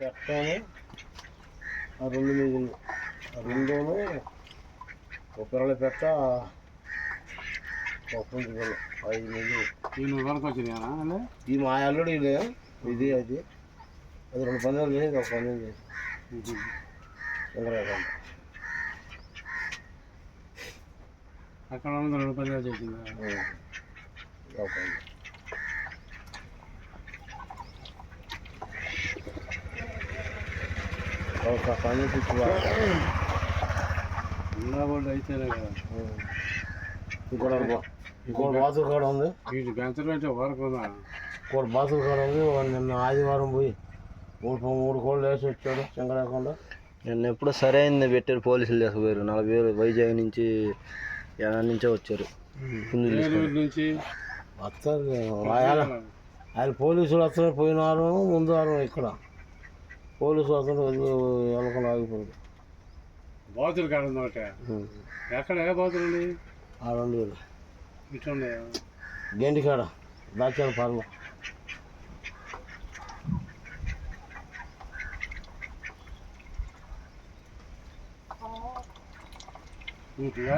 పెట్టాను ఆ 2 మిగిలిన ఆ 2 ఒక పిల్లలు పెట్ట ఒక పుంజు పిల్ల 5 మిగిలి వరకు వచ్చినాయా ఈ మా అల్లుడు ఇది అది 2 పందాలు చేసి ఒక పందెం చేసి చంద్రకాంత అక్కడ 2 పందాలు చేసిందా ఒక పని పిచ్చి అయితేనే కదా ఇంకోటి బాతులు కాడ ఉంది వీటి పెంచడం అంటే వరకు ఇంకోటి బాతులు కాడ ఉంది నిన్న ఆదివారం పోయి 3 కోళ్ళు వేసి వచ్చాడు చంద్రకాంత. నిన్న ఎప్పుడు సరైనది పెట్టారు పోలీసులు తీసుకుపోయారు 40,000 వైజాగ్ నుంచి నుంచే వచ్చారు నుంచి వస్తారు ఆయన పోలీసులు వస్తారు పోయినారు ముందు వారం ఇక్కడ పోలీసులు వస్తారు వెళ్ళకుండా ఆగిపోయింది బాతులు కాడ ఉందట ఎక్కడ ఏ బాతులు ఆ 2,000 ఇట్లా ఉన్నాయా గేంటి కాడ దాచారు పర్లో ఇంకా